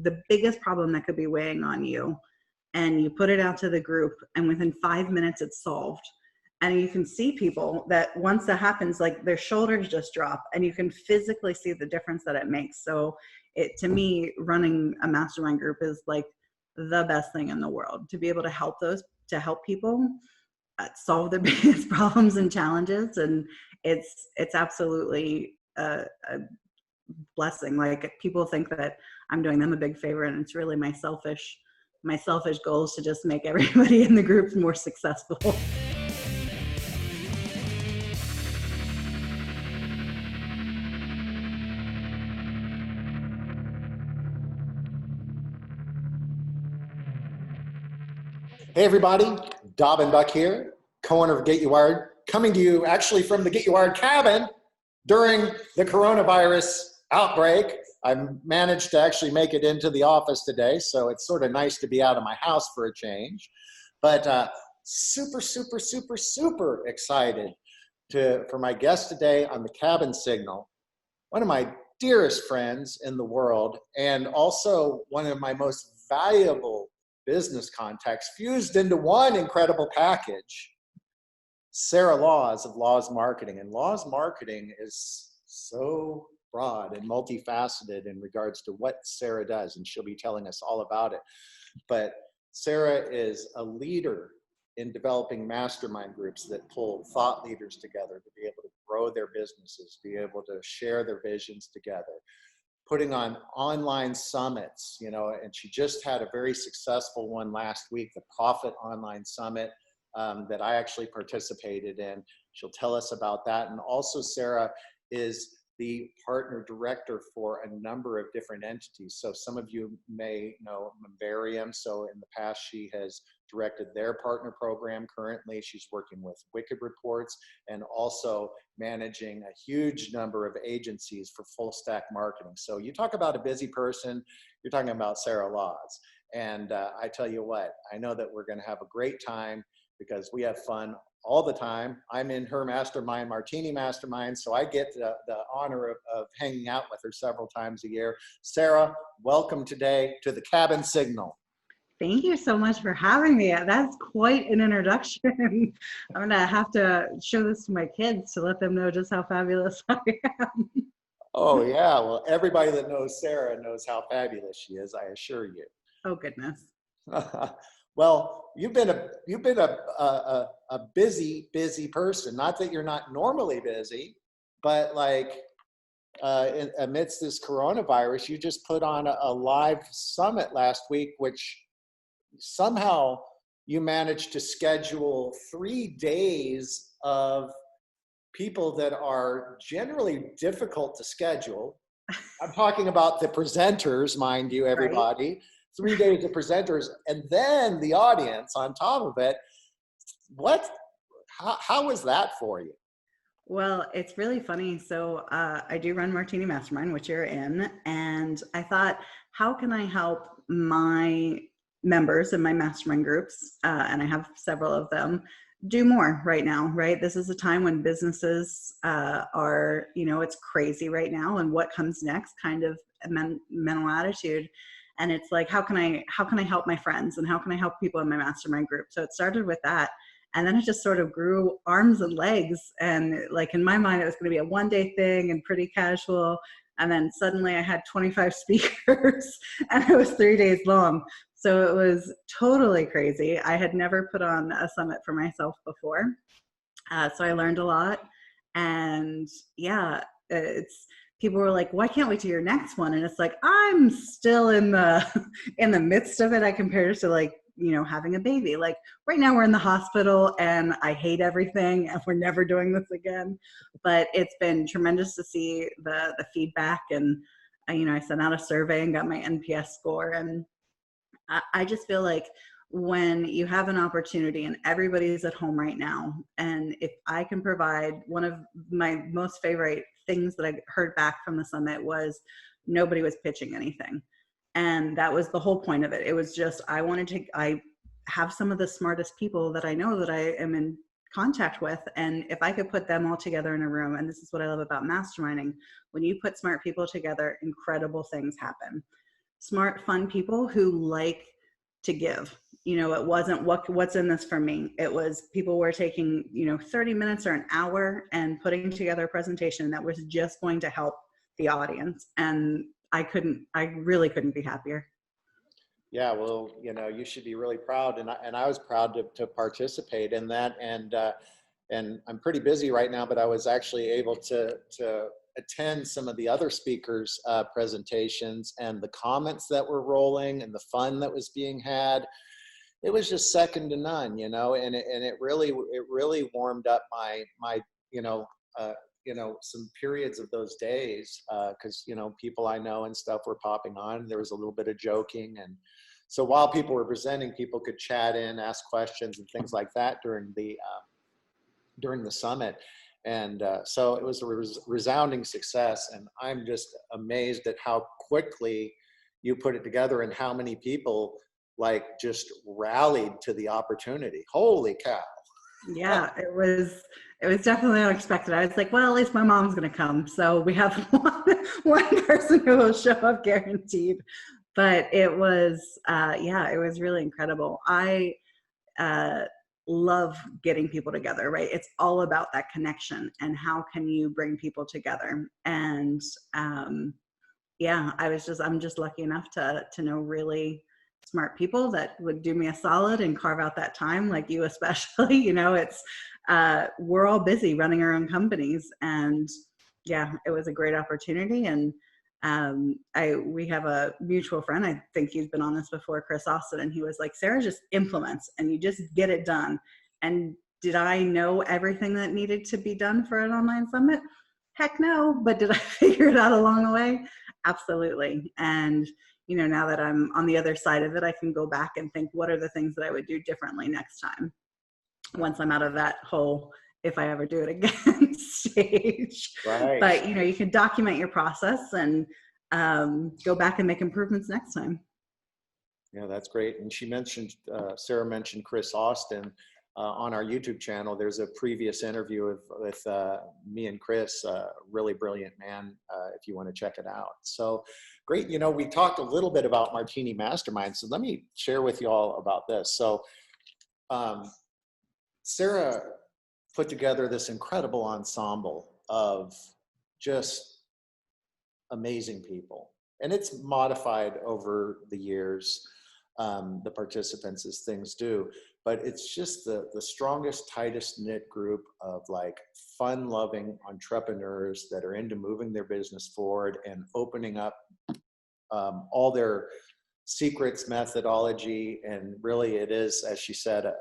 the biggest problem that could be weighing on you, and you put it out to the group, and within 5 minutes it's solved. And you can see people that once that happens, like their shoulders just drop, and you can physically see the difference that it makes. So to me, running a mastermind group is like the best thing in the world, to be able to help people solve their biggest problems and challenges. And it's absolutely a blessing. Like, people think that I'm doing them a big favor, and it's really my selfish goal is to just make everybody in the group more successful. Hey everybody, Dobbin Buck here, co-owner of GetUWired, coming to you actually from the GetUWired cabin during the coronavirus outbreak. I managed to actually make it into the office today, so it's sort of nice to be out of my house for a change. But super excited for my guest today on the cabin signal, one of my dearest friends in the world, and also one of my most valuable business contacts fused into one incredible package. Sarah Laws of Laws Marketing. And Laws Marketing is so broad and multifaceted in regards to what Sarah does, and she'll be telling us all about it. But Sarah is a leader in developing mastermind groups that pull thought leaders together to be able to grow their businesses, be able to share their visions together, putting on online summits, and she just had a very successful one last week, the Profit Online Summit, that I actually participated in. She'll tell us about that. And also Sarah is the partner director for a number of different entities. So some of you may know Membarium. So in the past, she has directed their partner program. Currently, she's working with Wicked Reports and also managing a huge number of agencies for full stack marketing. So you talk about a busy person, you're talking about Sarah Laws. And I tell you what, I know that we're going to have a great time because we have fun all the time. I'm in her mastermind, Martini Mastermind, so I get the honor of hanging out with her several times a year. Sarah, welcome today to the Cabin Signal. Thank you so much for having me. That's quite an introduction. I'm going to have to show this to my kids to let them know just how fabulous I am. Oh yeah, well, everybody that knows Sarah knows how fabulous she is, I assure you. Oh goodness. Well, you've been a busy person. Not that you're not normally busy, but like amidst this coronavirus, you just put on a live summit last week, which somehow you managed to schedule 3 days of people that are generally difficult to schedule. I'm talking about the presenters, mind you, everybody. Right. 3 days of presenters, and then the audience on top of it. How was that for you? Well, it's really funny. So I do run Martini Mastermind, which you're in, and I thought, how can I help my members in my mastermind groups, and I have several of them, do more right now, right? This is a time when businesses are, it's crazy right now, and what comes next kind of mental attitude. And it's like, how can I help my friends, and how can I help people in my mastermind group? So it started with that. And then it just sort of grew arms and legs. And like in my mind, it was going to be a one-day thing and pretty casual. And then suddenly I had 25 speakers and it was 3 days long. So it was totally crazy. I had never put on a summit for myself before. So I learned a lot. And yeah, people were like, why can't we do your next one? And it's like, I'm still in the midst of it. I compare it to like, having a baby. Like right now we're in the hospital and I hate everything and we're never doing this again. But it's been tremendous to see the feedback. And, I sent out a survey and got my NPS score. And I just feel like when you have an opportunity and everybody's at home right now, and if I can provide, one of my most favorite things that I heard back from the summit was nobody was pitching anything. And that was the whole point of it. It was just, I have some of the smartest people that I know that I am in contact with. And if I could put them all together in a room, and this is what I love about masterminding, when you put smart people together, incredible things happen. smart, fun people who like to give. It wasn't what's in this for me. It was people were taking, 30 minutes or an hour and putting together a presentation that was just going to help the audience. And I really couldn't be happier. Yeah, well, you should be really proud, and I was proud to participate in that. And I'm pretty busy right now, but I was actually able to attend some of the other speakers' presentations, and the comments that were rolling and the fun that was being had. It was just second to none, and it really warmed up my some periods of those days, because people I know and stuff were popping on. There was a little bit of joking, and so while people were presenting, people could chat in, ask questions, and things like that during the summit. And so it was a resounding success, and I'm just amazed at how quickly you put it together and how many people just rallied to the opportunity. Holy cow. Yeah, it was definitely unexpected. I was like, well, at least my mom's going to come. So we have one person who will show up guaranteed. But it was, it was really incredible. I love getting people together, right? It's all about that connection and how can you bring people together. And I'm just lucky enough to know really smart people that would do me a solid and carve out that time, like you especially. It's we're all busy running our own companies, and it was a great opportunity. And we have a mutual friend, I think he's been on this before, Chris Austin, and he was like, Sarah just implements and you just get it done. And did I know everything that needed to be done for an online summit? Heck no. But did I figure it out along the way? Absolutely. And now that I'm on the other side of it, I can go back and think, what are the things that I would do differently next time once I'm out of that whole, if I ever do it again stage. Right. But, you can document your process and go back and make improvements next time. Yeah, that's great. And Sarah mentioned Chris Austin. On our YouTube channel, there's a previous interview with me and Chris, really brilliant man, if you want to check it out. So great. We talked a little bit about Martini Mastermind. So let me share with you all about this. So Sarah put together this incredible ensemble of just amazing people. And it's modified over the years, the participants, as things do. But it's just the strongest, tightest knit group of fun-loving entrepreneurs that are into moving their business forward and opening up all their secrets, methodology, and really it is, as she said,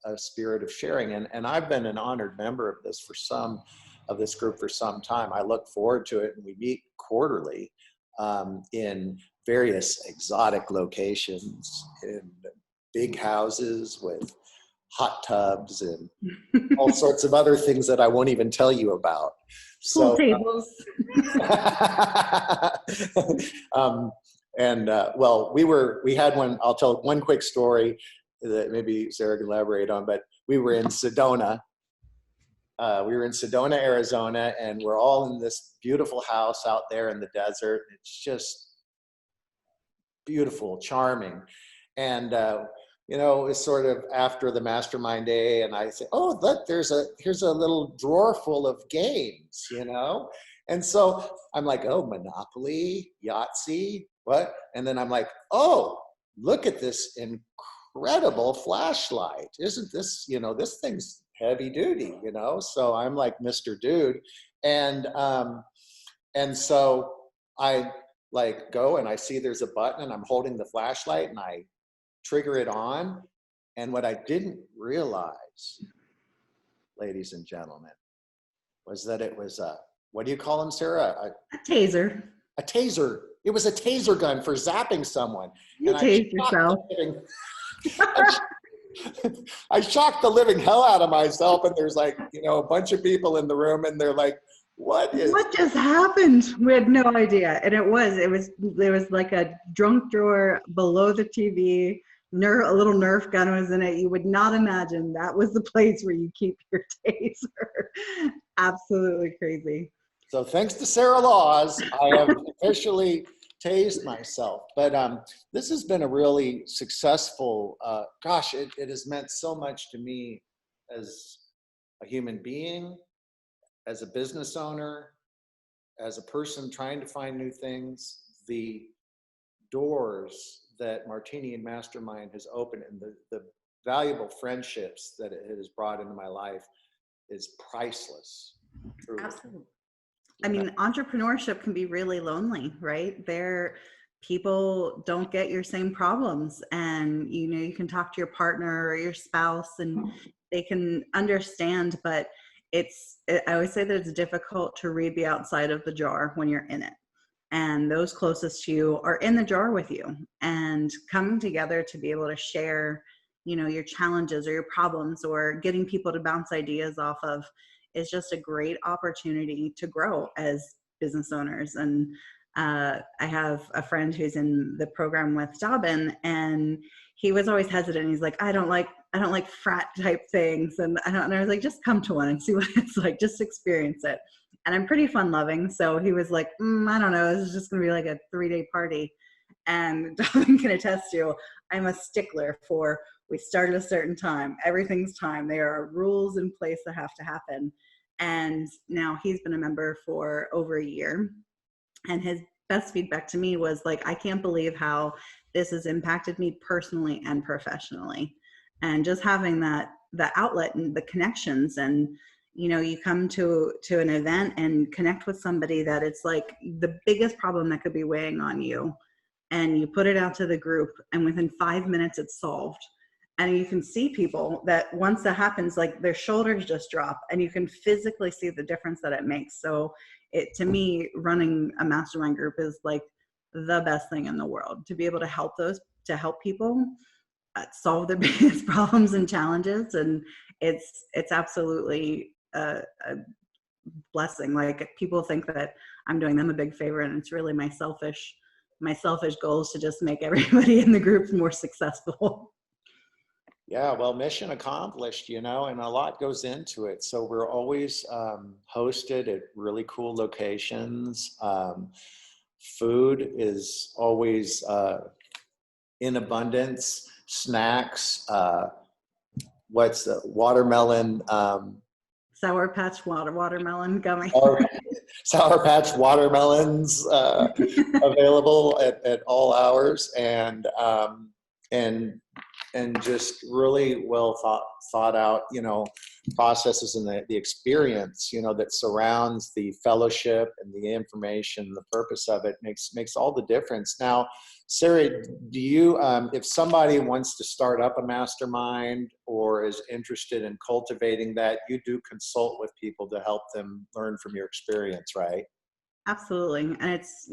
a spirit of sharing. And I've been an honored member of this group for some time. I look forward to it, and we meet quarterly in various exotic locations, in big houses with hot tubs and all sorts of other things that I won't even tell you about. Pool tables. Well, we had one. I'll tell one quick story that maybe Sarah can elaborate on, but we were in Sedona. Arizona, and we're all in this beautiful house out there in the desert. It's just beautiful, charming. And it's sort of after the mastermind day, and I say, oh, look, here's a little drawer full of games, And so I'm like, oh, Monopoly, Yahtzee, what? And then I'm like, oh, look at this incredible flashlight. Isn't this, this thing's heavy duty, So I'm like Mr. Dude. And so I go and I see there's a button, and I'm holding the flashlight, and I trigger it on. And what I didn't realize, ladies and gentlemen, was that it was what do you call them, Sarah? A taser. A taser. It was a taser gun for zapping someone. You tased yourself. I shocked the living hell out of myself, and there's a bunch of people in the room, and they're like, what just happened? We had no idea. And there was like a junk drawer below the TV. A little Nerf gun was in it. You would not imagine that was the place where you keep your taser. Absolutely crazy. So thanks to Sarah Laws, I have officially tased myself. But this has been a really successful, gosh, it has meant so much to me as a human being, as a business owner, as a person trying to find new things. The doors that Martini and Mastermind has opened and the valuable friendships that it has brought into my life is priceless. Truly. Absolutely. I mean, entrepreneurship can be really lonely, right? People don't get your same problems, and you can talk to your partner or your spouse and they can understand, but I always say that it's difficult to read the outside of the jar when you're in it. And those closest to you are in the jar with you, and coming together to be able to share, your challenges or your problems, or getting people to bounce ideas off of, is just a great opportunity to grow as business owners. And I have a friend who's in the program with Dobbin, and he was always hesitant. He's like, I don't like frat type things. And I was like, just come to one and see what it's like, just experience it. And I'm pretty fun loving. So he was like, I don't know, this is just going to be like a 3-day party. And Dobbin can attest to, I'm a stickler for, we start at a certain time, everything's time. There are rules in place that have to happen. And now he's been a member for over a year. And his best feedback to me was like, I can't believe how this has impacted me personally and professionally. And just having the outlet and the connections, and you come to an event and connect with somebody that it's like the biggest problem that could be weighing on you, and you put it out to the group, and within 5 minutes it's solved. And you can see people that once that happens, like their shoulders just drop, and you can physically see the difference that it makes. So to me, running a mastermind group is like the best thing in the world, to be able to help people solve their biggest problems and challenges. And it's absolutely a blessing. Like, people think that I'm doing them a big favor, and it's really my selfish goal is to just make everybody in the group more successful. Yeah, well, mission accomplished, and a lot goes into it. So we're always hosted at really cool locations. Food is always in abundance. Snacks, what's the watermelon? Sour Patch watermelon gummy. Sour Patch watermelons available at all hours, and just really well thought out, processes, and the experience, that surrounds the fellowship and the information, the purpose of it makes all the difference. Now, Sarah, do you, if somebody wants to start up a mastermind or is interested in cultivating that, you do consult with people to help them learn from your experience, right? Absolutely. And it's,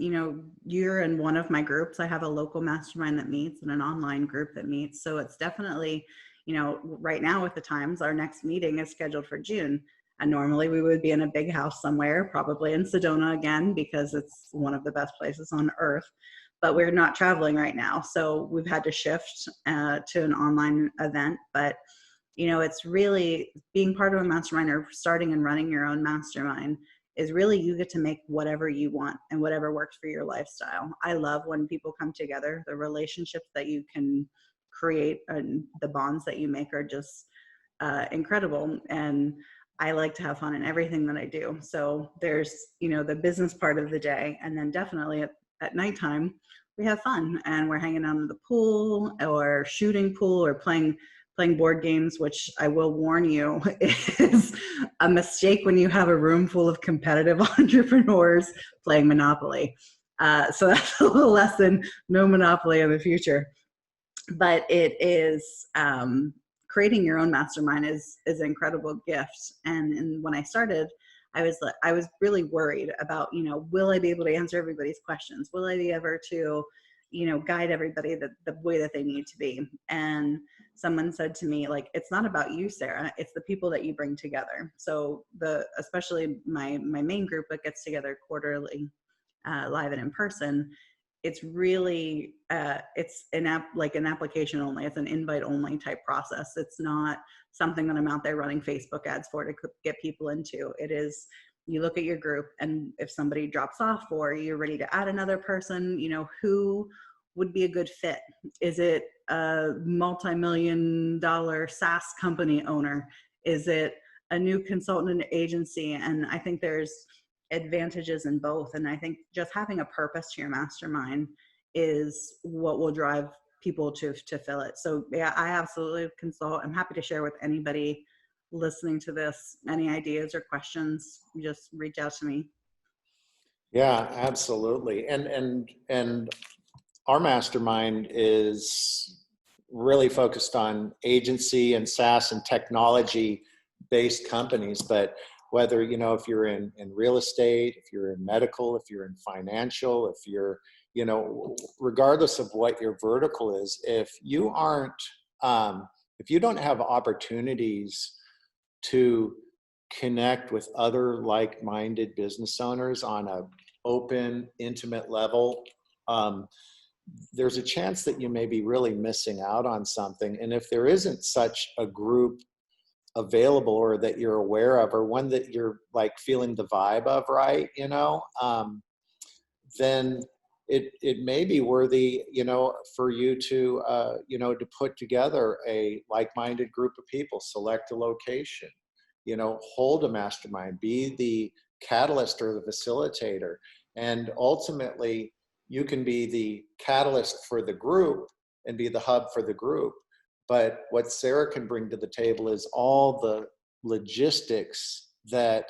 you're in one of my groups. I have a local mastermind that meets and an online group that meets. So it's definitely, right now with the times, our next meeting is scheduled for June. And normally we would be in a big house somewhere, probably in Sedona again, because it's one of the best places on earth. But we're not traveling right now. So we've had to shift to an online event. But, it's really being part of a mastermind, or starting and running your own mastermind, is really, you get to make whatever you want and whatever works for your lifestyle. I love when people come together. The relationships that you can create and the bonds that you make are just incredible. And I like to have fun in everything that I do. So there's, the business part of the day. And then definitely at nighttime, we have fun, and we're hanging out in the pool or shooting pool or playing board games, which I will warn you is a mistake when you have a room full of competitive entrepreneurs playing Monopoly. So that's a little lesson, no Monopoly in the future. But it is, creating your own mastermind is an incredible gift. And when I started, I was really worried about, will I be able to answer everybody's questions? Will I be able to, guide everybody the way that they need to be? And someone said to me, like, it's not about you, Sarah, it's the people that you bring together. So especially my main group that gets together quarterly, live and in person, it's really, it's an application only. It's an invite only type process. It's not something that I'm out there running Facebook ads for to get people into. It is you look at your group, and if somebody drops off or you're ready to add another person, who would be a good fit? Is it a multi-million-dollar SaaS company owner? Is it a new consultant agency? And I think there's advantages in both. And I think just having a purpose to your mastermind is what will drive people to fill it. So yeah, I absolutely consult. I'm happy to share with anybody listening to this any ideas or questions. Just reach out to me. Yeah, absolutely. And our mastermind is really focused on agency and SaaS and technology based companies. But whether, if you're in real estate, if you're in medical, if you're in financial, if you're, regardless of what your vertical is, if you don't have opportunities to connect with other like-minded business owners on a open, intimate level, there's a chance that you may be really missing out on something. And if there isn't such a group available, or that you're aware of, or one that you're like feeling the vibe of, right, then it may be worthy, for you to, to put together a like-minded group of people, select a location, hold a mastermind, be the catalyst or the facilitator. And ultimately, you can be the catalyst for the group and be the hub for the group. But what Sarah can bring to the table is all the logistics that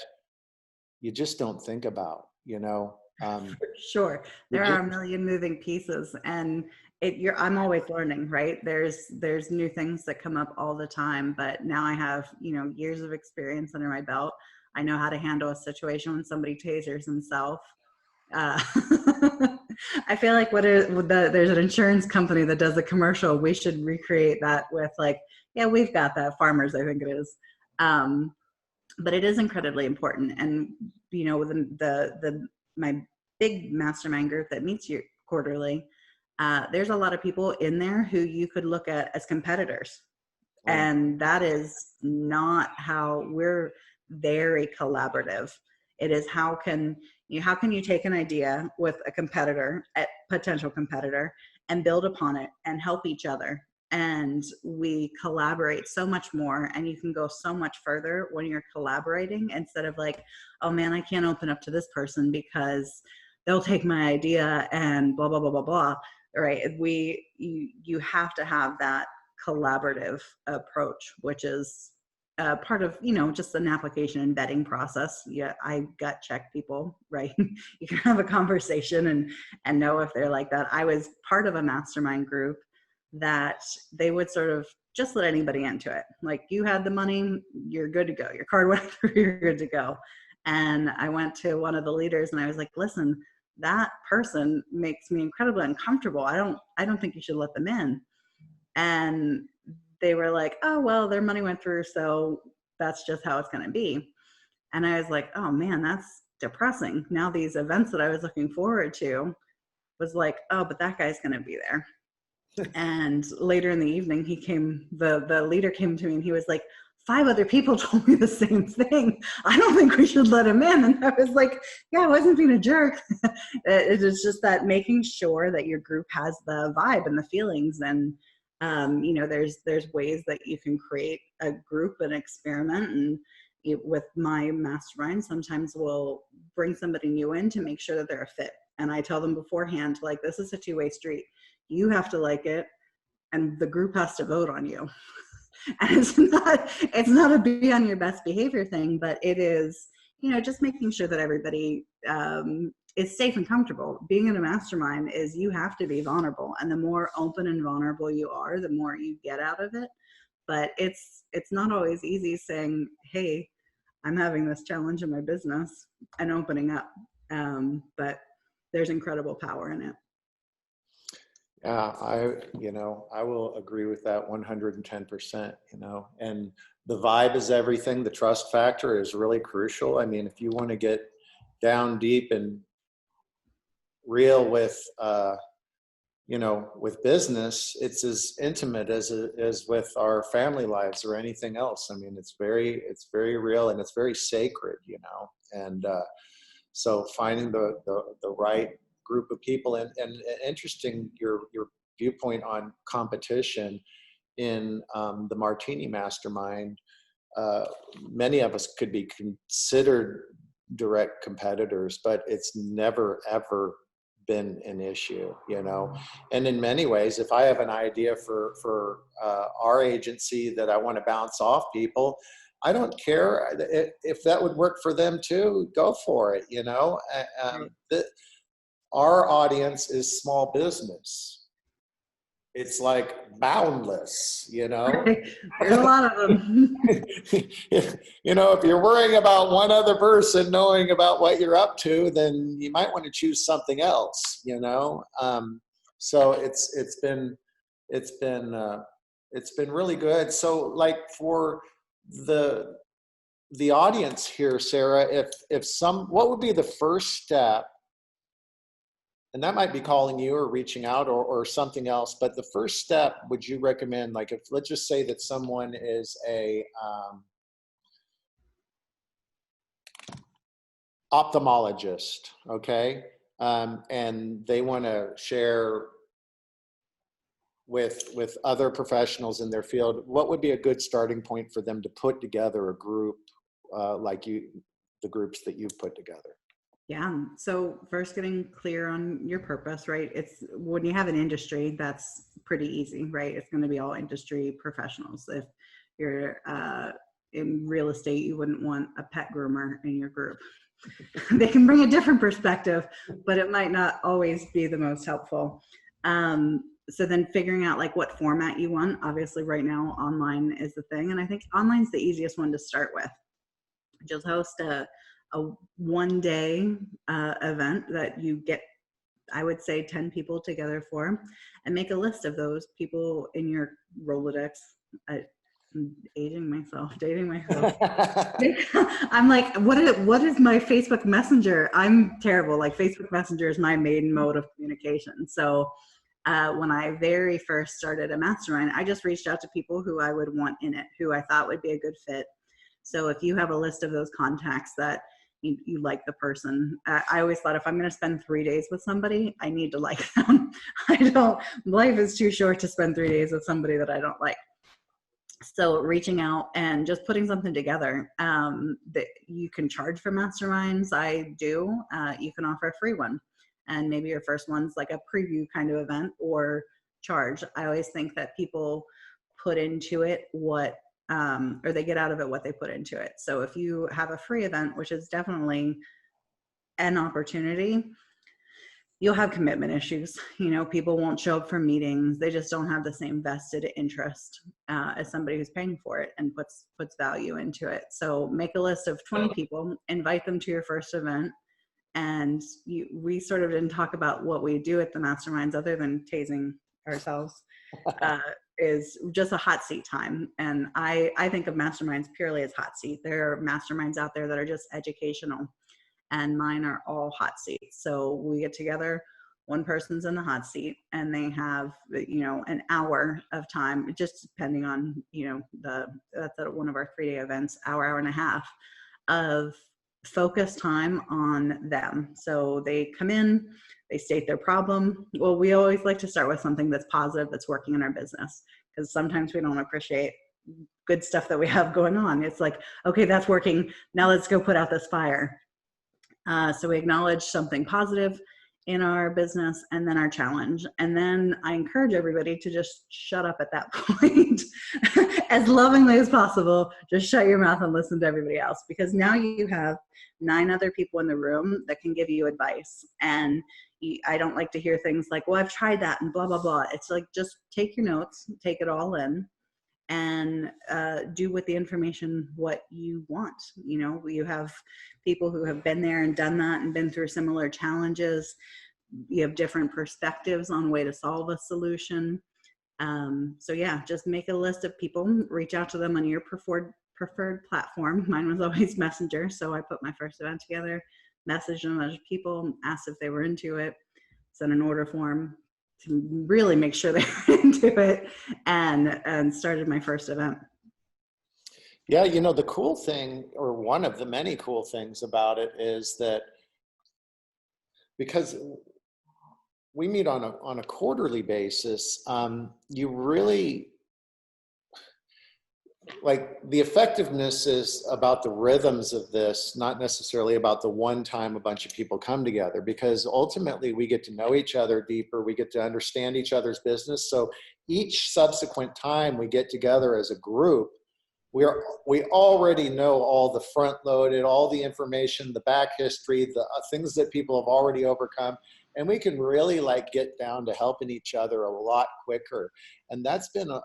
you just don't think about, For sure. There are a million moving pieces, and I'm always learning, right? There's new things that come up all the time, but now I have, years of experience under my belt. I know how to handle a situation when somebody tasers himself. I feel like there's an insurance company that does a commercial. We should recreate that with yeah, we've got that, Farmers, I think it is. But it is incredibly important. And, within my big mastermind group that meets you quarterly, there's a lot of people in there who you could look at as competitors. And that is not how we're very collaborative. It is how can you take an idea with a potential competitor, and build upon it and help each other. And we collaborate so much more, and you can go so much further when you're collaborating, instead of oh man, I can't open up to this person because they'll take my idea and blah, blah, blah, blah, blah. Right. You have to have that collaborative approach, which is part of, just an application and vetting process. Yeah, I gut check people, right? You can have a conversation and know if they're like that. I was part of a mastermind group that they would sort of just let anybody into it. You had the money, you're good to go. Your card went through, you're good to go. And I went to one of the leaders and I was like, listen, that person makes me incredibly uncomfortable. I don't think you should let them in. And they were like, oh, well, their money went through, so that's just how it's going to be. And I was like, oh man, that's depressing. Now these events that I was looking forward to was like, oh, but that guy's going to be there. And later in the evening, the leader came to me and he was like, 5 other people told me the same thing. I don't think we should let him in. And I was like, yeah, I wasn't being a jerk. It's just that making sure that your group has the vibe and the feelings. And, there's ways that you can create a group and experiment. And with my mastermind, sometimes we'll bring somebody new in to make sure that they're a fit. And I tell them beforehand, this is a 2-way street. You have to like it, and the group has to vote on you. And it's not a be on your best behavior thing, but it is, just making sure that everybody is safe and comfortable. Being in a mastermind is you have to be vulnerable, and the more open and vulnerable you are, the more you get out of it. But it's not always easy saying, hey, I'm having this challenge in my business, and opening up. But there's incredible power in it. Yeah, I will agree with that 110%, and the vibe is everything. The trust factor is really crucial. I mean, if you want to get down deep and real with, with business, it's as intimate as with our family lives or anything else. I mean, it's very real, and it's very sacred, And so finding the right group of people, and interesting your viewpoint on competition in the Martini Mastermind. Many of us could be considered direct competitors, but it's never ever been an issue, you know. And in many ways, if I have an idea for our agency that I want to bounce off people, I don't care if that would work for them too. Go for it, you know. Our audience is small business. It's like boundless, you know. There's a lot of them. You know, if you're worrying about one other person knowing about what you're up to, then you might want to choose something else, you know. So it's been really good. So like for the audience here, Sarah, what would be the first step? And that might be calling you or reaching out or something else. But the first step, would you recommend, like if, let's just say that someone is a ophthalmologist, okay? And they want to share with other professionals in their field, what would be a good starting point for them to put together a group like the groups that you've put together? Yeah. So first, getting clear on your purpose, right? It's when you have an industry, that's pretty easy, right? It's going to be all industry professionals. If you're in real estate, you wouldn't want a pet groomer in your group. They can bring a different perspective, but it might not always be the most helpful. So then figuring out like what format you want. Obviously right now online is the thing. And I think online's the easiest one to start with. Just host a one-day event that you get, I would say, 10 people together for, and make a list of those people in your Rolodex. Dating myself. I'm like, what is my Facebook Messenger? I'm terrible. Like Facebook Messenger is my main mode of communication. So when I very first started a mastermind, I just reached out to people who I would want in it, who I thought would be a good fit. So if you have a list of those contacts that you like the person, I always thought if I'm going to spend 3 days with somebody, I need to like them. Life is too short to spend 3 days with somebody that I don't like. So reaching out and just putting something together that you can charge for masterminds. I do. You can offer a free one, and maybe your first one's like a preview kind of event, or charge. I always think that people put into it what or they get out of it what they put into it. So if you have a free event, which is definitely an opportunity, you'll have commitment issues. You know, people won't show up for meetings. They just don't have the same vested interest as somebody who's paying for it and puts value into it. So make a list of 20 people, invite them to your first event. And we sort of didn't talk about what we do at the masterminds other than tasing ourselves. Is just a hot seat time. And I think of masterminds purely as hot seat. There are masterminds out there that are just educational, and mine are all hot seats. So we get together, one person's in the hot seat, and they have, you know, an hour of time, just depending on, you know, that's at one of our 3-day events, hour and a half of focus time on them. So they come in, they state their problem. Well, we always like to start with something that's positive, that's working in our business, because sometimes we don't appreciate good stuff that we have going on. It's like, okay, that's working. Now let's go put out this fire. So we acknowledge something positive in our business, and then our challenge. And then I encourage everybody to just shut up at that point as lovingly as possible. Just shut your mouth and listen to everybody else, because now you have 9 other people in the room that can give you advice. And I don't like to hear things like, well, I've tried that and blah, blah, blah. It's like, just take your notes, take it all in, and do with the information what you want. You know, you have people who have been there and done that and been through similar challenges. You have different perspectives on way to solve a solution. So yeah, just make a list of people, reach out to them on your preferred platform. Mine was always Messenger. So I put my first event together, messaged them as people, asked if they were into it, sent an order form to really make sure they were into it, and started my first event. Yeah, the cool thing, or one of the many cool things about it, is that because we meet on a quarterly basis, you really, like, the effectiveness is about the rhythms of this, not necessarily about the one time a bunch of people come together, because ultimately we get to know each other deeper. We get to understand each other's business. So each subsequent time we get together as a group, we already know all the front loaded, all the information, the back history, the things that people have already overcome. And we can really like get down to helping each other a lot quicker. And that's been a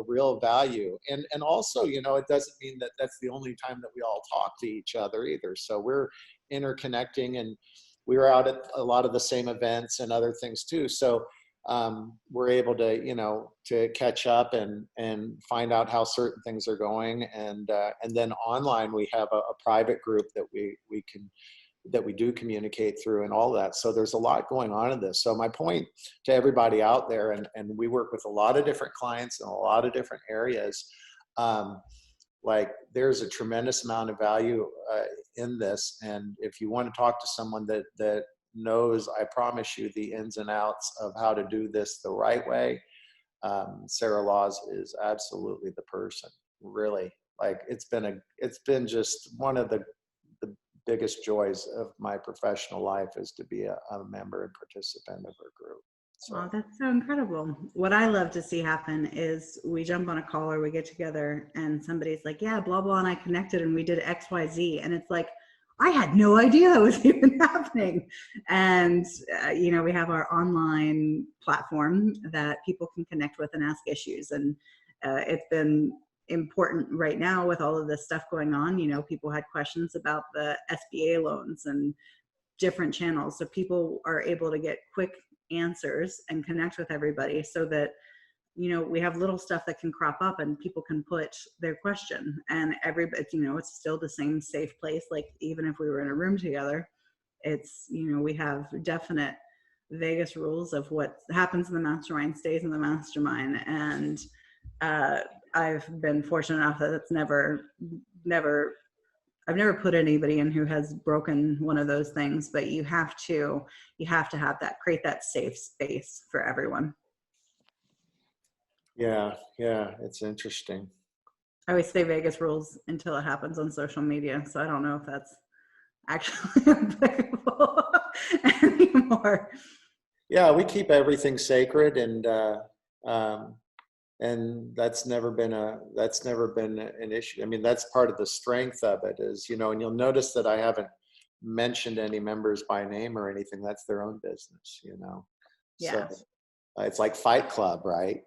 real value. And also, it doesn't mean that that's the only time that we all talk to each other either. So we're interconnecting, and we're out at a lot of the same events and other things too. So we're able to, to catch up and find out how certain things are going. And then online, we have a private group that we do communicate through and all that. So there's a lot going on in this. So my point to everybody out there, and we work with a lot of different clients in a lot of different areas, like there's a tremendous amount of value in this. And if you want to talk to someone that knows, I promise you, the ins and outs of how to do this the right way, Sarah Laws is absolutely the person. Really, like it's been just one of the biggest joys of my professional life is to be a member and participant of her group. So. Oh, that's so incredible. What I love to see happen is we jump on a call or we get together and somebody's like, yeah, blah, blah, and I connected and we did X, Y, Z. And it's like, I had no idea that was even happening. And, we have our online platform that people can connect with and ask issues. And it's been important right now with all of this stuff going on. People had questions about the SBA loans and different channels. So people are able to get quick answers and connect with everybody so that we have little stuff that can crop up and people can put their question, and everybody, it's still the same safe place. Like even if we were in a room together, it's we have definite Vegas rules of what happens in the mastermind stays in the mastermind. And I've been fortunate enough that it's I've never put anybody in who has broken one of those things, but you have to have that, create that safe space for everyone. Yeah, it's interesting. I always say Vegas rules until it happens on social media, so I don't know if that's actually applicable anymore. Yeah, we keep everything sacred, and that's never been an issue. I mean, that's part of the strength of it is, and you'll notice that I haven't mentioned any members by name or anything. That's their own business, Yeah. So it's like Fight Club, right?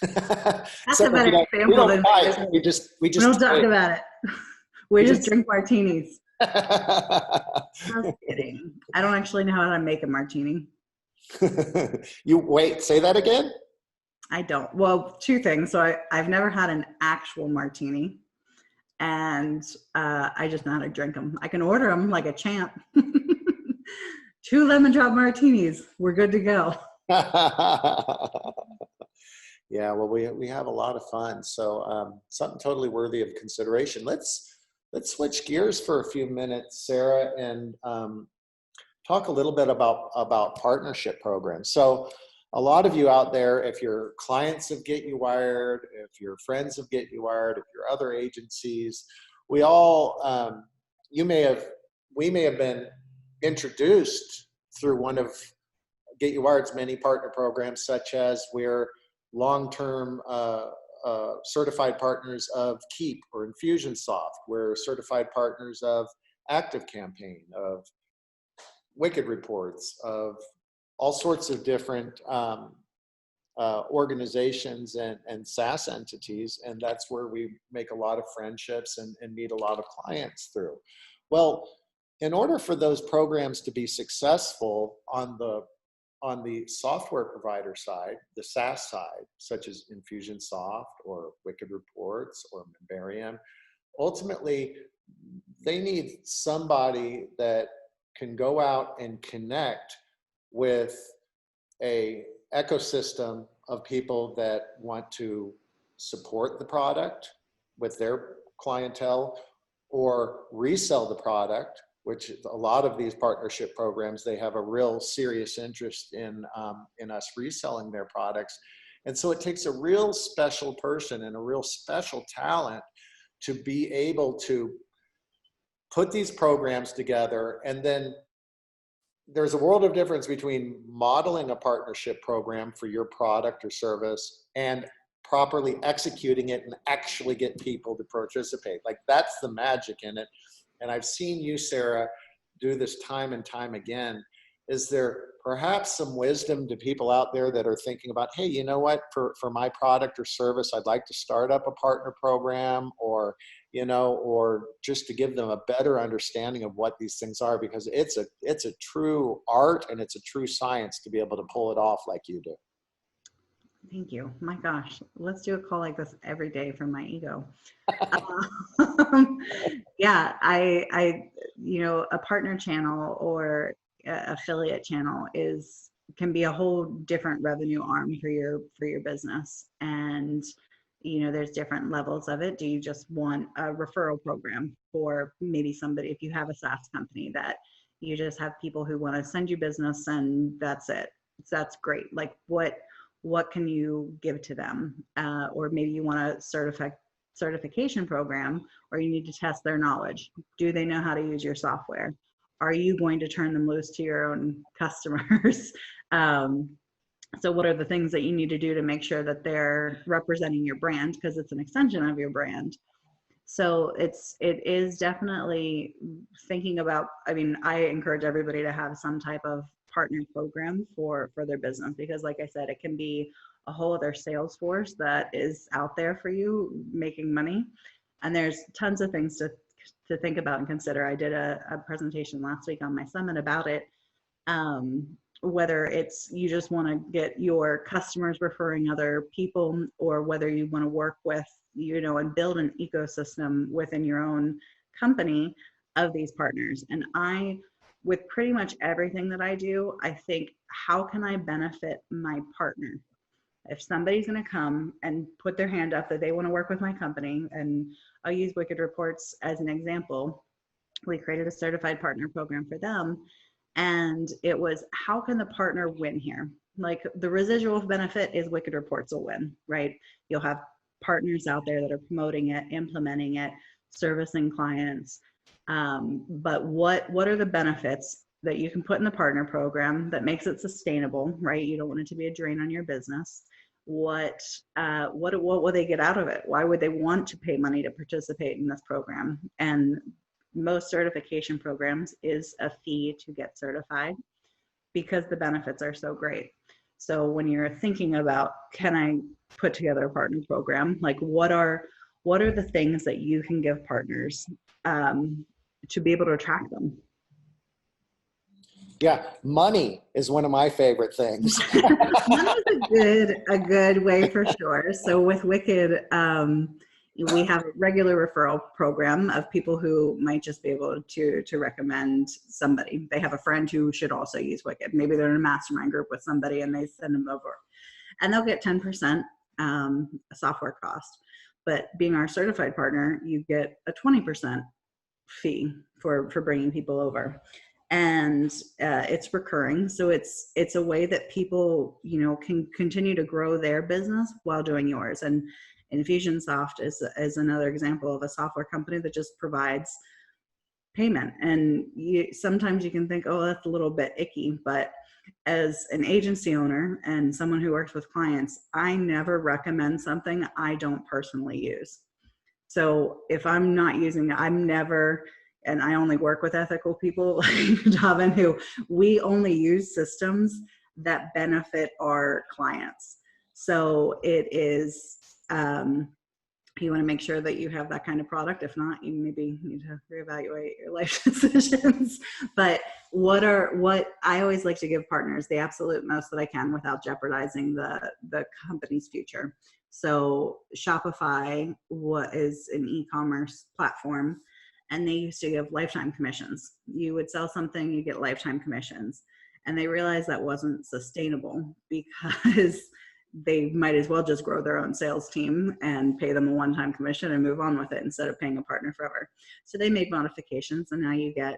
That's So a better we example don't than fight. We just don't talk about it. We just drink martinis. Just kidding. I don't actually know how to make a martini. You wait, say that again? I don't. Well, two things. So I've never had an actual martini, and I just know how to drink them. I can order them like a champ. 2 lemon drop martinis. We're good to go. Yeah, well, we have a lot of fun. So something totally worthy of consideration. Let's switch gears for a few minutes, Sarah, and talk a little bit about partnership programs. So a lot of you out there, if you're clients of GetUWired, if you're friends of GetUWired, if you're other agencies, we may have been introduced through one of GetUWired's many partner programs, such as we're long-term certified partners of Keep or Infusionsoft. We're certified partners of ActiveCampaign, of Wicked Reports, of all sorts of different organizations and SaaS entities, and that's where we make a lot of friendships and meet a lot of clients through. Well, in order for those programs to be successful on the software provider side, the SaaS side, such as Infusionsoft or Wicked Reports or Membarium, ultimately they need somebody that can go out and connect with a ecosystem of people that want to support the product with their clientele, or resell the product, which a lot of these partnership programs, they have a real serious interest in us reselling their products. And so it takes a real special person and a real special talent to be able to put these programs together. And then there's a world of difference between modeling a partnership program for your product or service and properly executing it and actually get people to participate. Like, that's the magic in it. And I've seen you, Sarah, do this time and time again. Is there perhaps some wisdom to people out there that are thinking about, hey, you know what, for my product or service, I'd like to start up a partner program, or, you know, or just to give them a better understanding of what these things are, because it's a true art and it's a true science to be able to pull it off like you do. Thank you. My gosh, let's do a call like this every day for my ego. Yeah, I, you know, a partner channel or affiliate channel can be a whole different revenue arm for your business. And, you know, there's different levels of it. Do you just want a referral program for maybe somebody, if you have a SaaS company that you just have people who want to send you business and that's it. So that's great. Like, what can you give to them? Or maybe you want a certification program, or you need to test their knowledge. Do they know how to use your software? Are you going to turn them loose to your own customers? So what are the things that you need to do to make sure that they're representing your brand, because it's an extension of your brand? So it is definitely thinking about, I mean, I encourage everybody to have some type of partner program for their business, because like I said, it can be a whole other sales force that is out there for you making money. And there's tons of things to think about and consider. I did a presentation last week on my summit about it. Whether it's you just want to get your customers referring other people, or whether you want to work with, you know, and build an ecosystem within your own company of these partners. And with pretty much everything that I do, I think, how can I benefit my partner? If somebody's going to come and put their hand up that they want to work with my company, and I'll use Wicked Reports as an example, we created a certified partner program for them. And it was, how can the partner win here? Like, the residual benefit is Wicked Reports will win, right? You'll have partners out there that are promoting it, implementing it, servicing clients. But what are the benefits that you can put in the partner program that makes it sustainable, right? You don't want it to be a drain on your business. What will they get out of it? Why would they want to pay money to participate in this program? And most certification programs is a fee to get certified, because the benefits are so great. So when you're thinking about, can I put together a partner program, like what are the things that you can give partners to be able to attract them? Yeah, money is one of my favorite things. Money is a good way for sure. So with Wicked, we have a regular referral program of people who might just be able to recommend somebody. They have a friend who should also use Wicked. Maybe they're in a mastermind group with somebody and they send them over, and they'll get 10% software cost. But being our certified partner, you get a 20% fee for bringing people over. And it's recurring. So it's a way that people, you know, can continue to grow their business while doing yours. And Infusionsoft is another example of a software company that just provides payment. And sometimes you can think, oh, that's a little bit icky, but as an agency owner and someone who works with clients, I never recommend something I don't personally use. So if I'm not using it, and I only work with ethical people like Dobbin, who we only use systems that benefit our clients. So it is, you want to make sure that you have that kind of product. If not, you maybe need to reevaluate your life decisions. But what I always like to give partners the absolute most that I can without jeopardizing the company's future. So Shopify, what is an e-commerce platform, and they used to give lifetime commissions. You would sell something, you get lifetime commissions. And they realized that wasn't sustainable, because they might as well just grow their own sales team and pay them a one-time commission and move on with it instead of paying a partner forever. So they made modifications, and now you get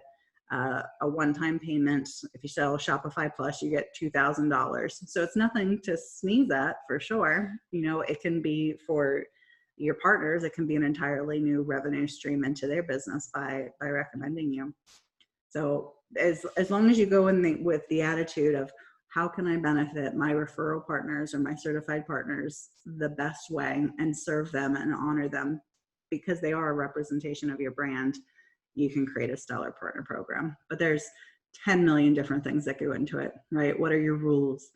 a one-time payment. If you sell Shopify Plus, you get $2,000. So it's nothing to sneeze at, for sure. You know, it can be for your partners, it can be an entirely new revenue stream into their business by recommending you. So as long as you go in with the attitude of, how can I benefit my referral partners or my certified partners the best way and serve them and honor them because they are a representation of your brand, you can create a stellar partner program. But there's 10 million different things that go into it, right? What are your rules?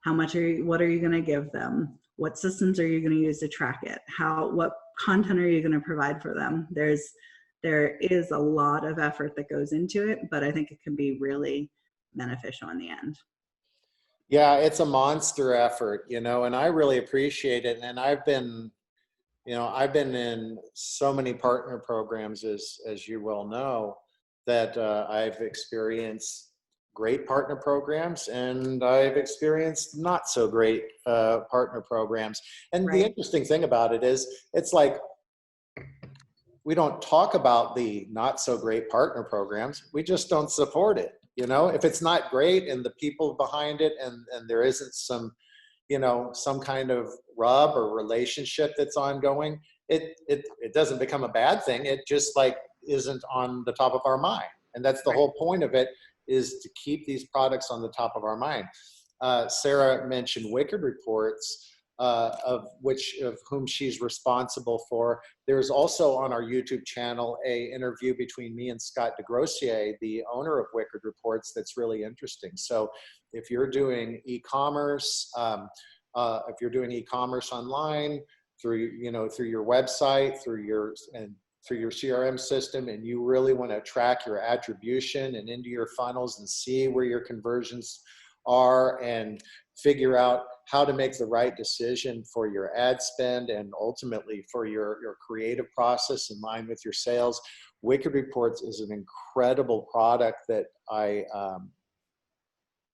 What are you going to give them? What systems are you going to use to track it? What content are you going to provide for them? There is a lot of effort that goes into it, but I think it can be really beneficial in the end. Yeah, it's a monster effort, you know, and I really appreciate it. And I've been in so many partner programs, as you well know, that I've experienced great partner programs and I've experienced not so great partner programs. And Right. The interesting thing about it is, it's like, we don't talk about the not so great partner programs. We just don't support it. You know, if it's not great and the people behind it and there isn't some, you know, some kind of rub or relationship that's ongoing, it doesn't become a bad thing. It just like isn't on the top of our mind. And that's the whole point of it, is to keep these products on the top of our mind. Sarah mentioned Wicked Reports, of whom she's responsible for. There's also on our YouTube channel a interview between me and Scott DeGrossier, the owner of Wicked Reports, that's really interesting. So if you're doing e-commerce, if you're doing e-commerce online through your website, through your CRM system, and you really want to track your attribution and into your funnels and see where your conversions are and figure out how to make the right decision for your ad spend and ultimately for your creative process in line with your sales, Wicked Reports is an incredible product that I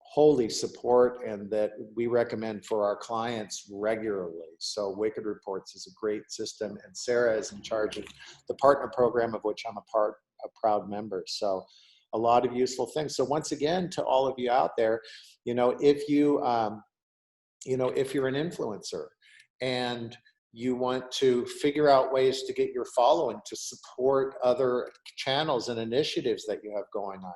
wholly support and that we recommend for our clients regularly. So Wicked Reports is a great system, and Sarah is in charge of the partner program, of which I'm a proud member. So a lot of useful things. So once again, to all of you out there, you know, if you're an influencer and you want to figure out ways to get your following to support other channels and initiatives that you have going on,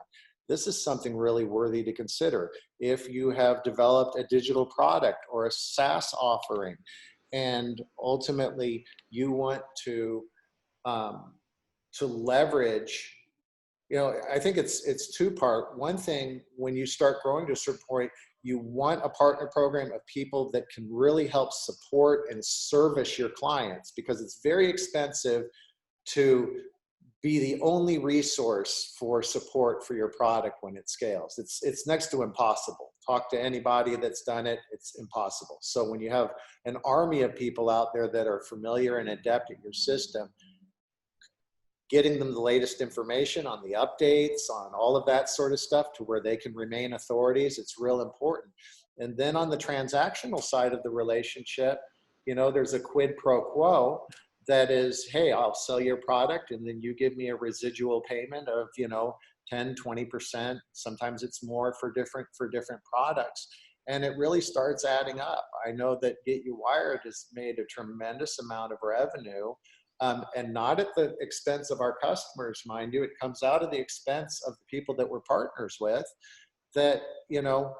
this is something really worthy to consider. If you have developed a digital product or a SaaS offering, and ultimately you want to leverage, you know, I think it's two-part. One thing, when you start growing to a certain point, you want a partner program of people that can really help support and service your clients, because it's very expensive to be the only resource for support for your product when it scales. It's next to impossible. Talk to anybody that's done it, it's impossible. So when you have an army of people out there that are familiar and adept at your system, getting them the latest information on the updates, on all of that sort of stuff to where they can remain authorities, it's real important. And then on the transactional side of the relationship, you know, there's a quid pro quo that is, hey, I'll sell your product and then you give me a residual payment of, you know, 10, 20%. Sometimes it's more for different products. And it really starts adding up. I know that GetUWired has made a tremendous amount of revenue, and not at the expense of our customers, mind you. It comes out of the expense of the people that we're partners with, that, you know,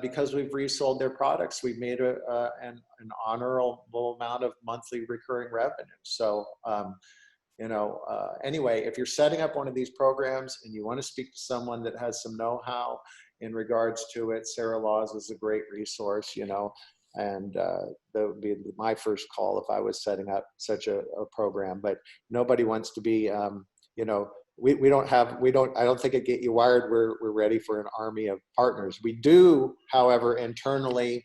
because we've resold their products, we've made an honorable amount of monthly recurring revenue. So, anyway, if you're setting up one of these programs and you want to speak to someone that has some know-how in regards to it, Sarah Laws is a great resource, you know, and that would be my first call if I was setting up such a program. But nobody wants to be, you know, I don't think at GetUWired we're ready for an army of partners. We do, however, internally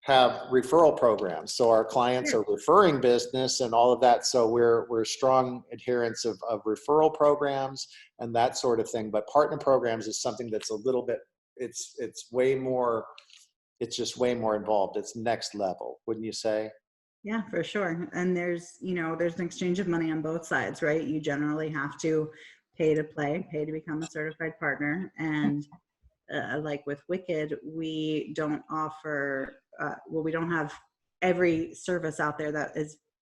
have referral programs. So our clients are referring business and all of that. So we're strong adherents of referral programs and that sort of thing. But partner programs is something that's a little bit, it's way more it's just way more involved. It's next level, wouldn't you say? Yeah, for sure. And there's, there's an exchange of money on both sides, right? You generally have to pay to play, pay to become a certified partner. And like with Wicked, we don't offer, we don't have every service out there that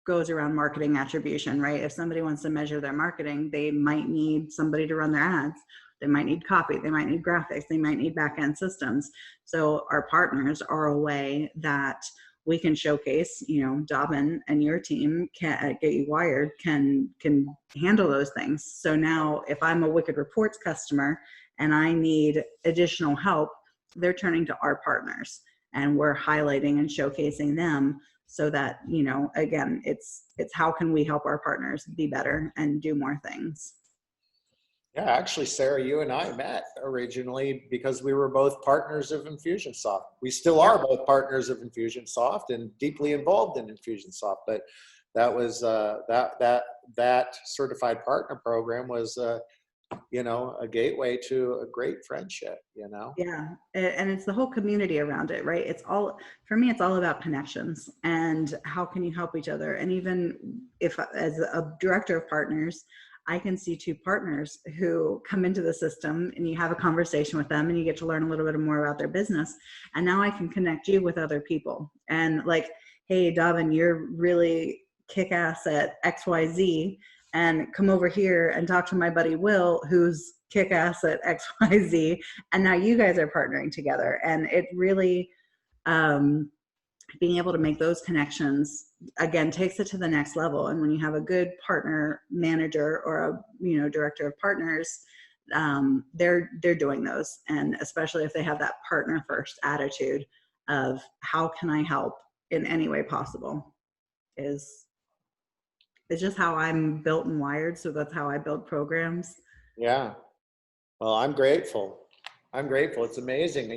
goes around marketing attribution, right? If somebody wants to measure their marketing, they might need somebody to run their ads. They might need copy, they might need graphics, they might need back-end systems. So our partners are a way that we can showcase, Dobbin and your team at GetUWired can handle those things. So now if I'm a Wicked Reports customer and I need additional help, they're turning to our partners, and we're highlighting and showcasing them so that, again, it's how can we help our partners be better and do more things. Yeah, actually, Sarah, you and I met originally because we were both partners of Infusionsoft. We still are both partners of Infusionsoft and deeply involved in Infusionsoft. But that was that certified partner program was a gateway to a great friendship. Yeah, and it's the whole community around it, right? For me, it's all about connections and how can you help each other. And even if, as a director of partners, I can see two partners who come into the system and you have a conversation with them and you get to learn a little bit more about their business. And now I can connect you with other people. And like, hey, Dobbin, you're really kick-ass at XYZ, and come over here and talk to my buddy Will, who's kick-ass at XYZ. And now you guys are partnering together. And it really, being able to make those connections again takes it to the next level. And when you have a good partner manager or a director of partners, they're doing those, and especially if they have that partner first attitude of how can I help in any way possible, is it's just how I'm built and wired. So that's how I build programs. Yeah. Well, I'm grateful. It's amazing.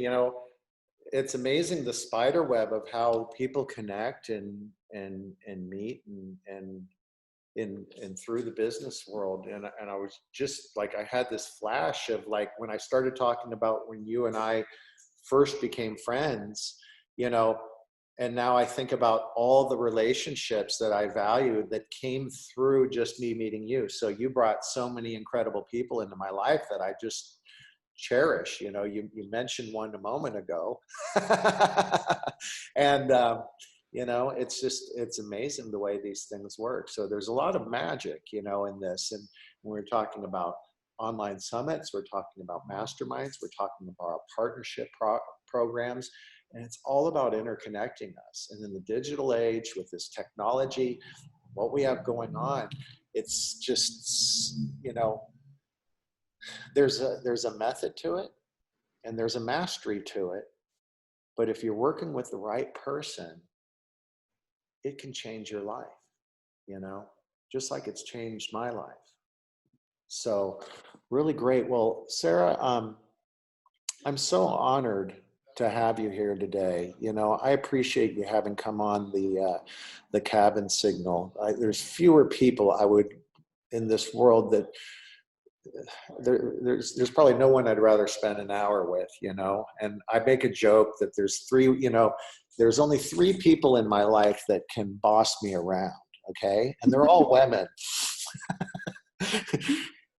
It's amazing the spider web of how people connect and meet and through the business world. And I was just like, I had this flash of like, when I started talking about when you and I first became friends, and now I think about all the relationships that I valued that came through just me meeting you. So you brought so many incredible people into my life that I just cherish. You mentioned one a moment ago. And it's amazing the way these things work. So there's a lot of magic in this. And when we're talking about online summits, we're talking about masterminds, we're talking about partnership programs, and it's all about interconnecting us. And in the digital age with this technology, what we have going on, it's just there's a method to it and there's a mastery to it. But if you're working with the right person, it can change your life, just like it's changed my life. So really great. Well, Sarah, I'm so honored to have you here today. I appreciate you having come on the Cabin Signal. There's fewer people I would in this world that there's probably no one I'd rather spend an hour with, and I make a joke that there's only 3 people in my life that can boss me around. Okay. And they're all women.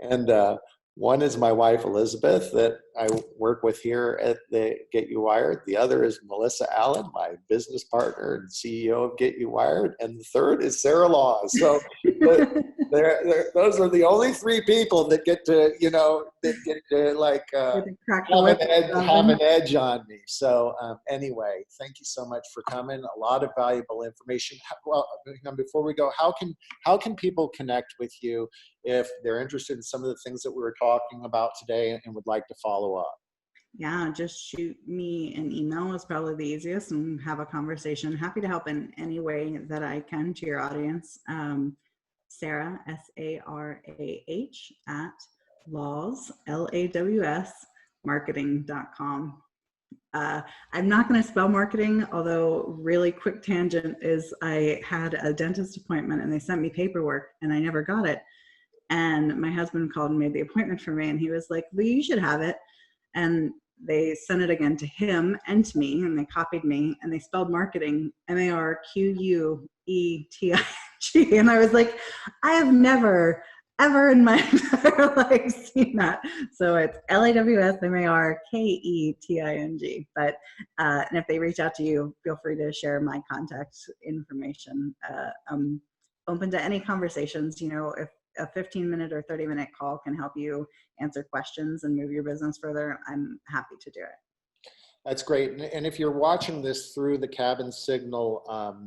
And, one is my wife, Elizabeth, that I work with here at the GetUWired. The other is Melissa Allen, my business partner and CEO of GetUWired. And the third is Sarah Laws. So those are the only 3 people that get to, have an edge on me. So anyway, thank you so much for coming. A lot of valuable information. Well, before we go, how can people connect with you if they're interested in some of the things that we were talking about today and would like to follow up? Yeah, just shoot me an email is probably the easiest and have a conversation. Happy to help in any way that I can to your audience. Sarah, SARAH @laws, LAWS, marketing.com. I'm not going to spell marketing, although really quick tangent is I had a dentist appointment and they sent me paperwork and I never got it. And my husband called and made the appointment for me and he was like, well, you should have it. And they sent it again to him and to me, and they copied me, and they spelled marketing MARQUETING. And I was like, I have never, ever in my entire life seen that. So it's LAWSMARKETING. But and if they reach out to you, feel free to share my contact information. I'm open to any conversations. You know, if a 15-minute or 30-minute call can help you answer questions and move your business further, I'm happy to do it. That's great. And if you're watching this through the Cabin Signal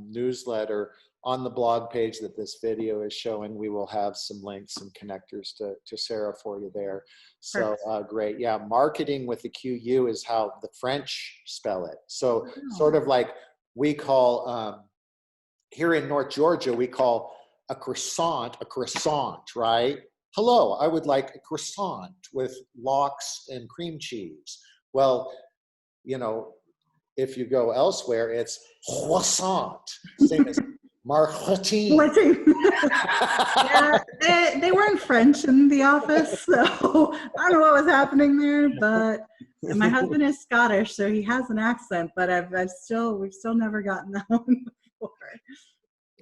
newsletter, on the blog page that this video is showing, we will have some links and connectors to Sarah for you there. So great. Yeah, marketing with the QU is how the French spell it. So sort of like we call, here in North Georgia, we call a croissant, right? Hello, I would like a croissant with lox and cream cheese. Well, you know, if you go elsewhere, it's croissant, same as marketing. Yeah, they weren't French in the office, so I don't know what was happening there. But my husband is Scottish, so he has an accent. But we've still never gotten that one before.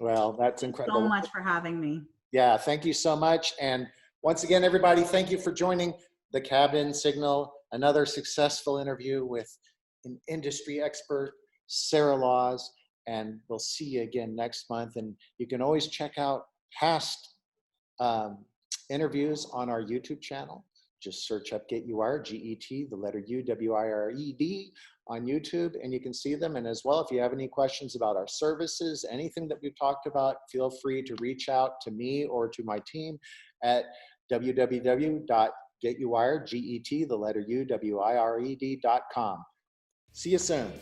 Well, that's incredible. So much for having me. Yeah, thank you so much. And once again, everybody, thank you for joining the Cabin Signal. Another successful interview with an industry expert, Sarah Laws. And we'll see you again next month. And you can always check out past interviews on our YouTube channel. Just search up GetUWired, G-E-T, the letter U, W-I-R-E-D on YouTube, and you can see them. And as well, if you have any questions about our services, anything that we've talked about, feel free to reach out to me or to my team at www.GetUWired, G-E-T, the letter U, W-I-R-E-D.com. See you soon.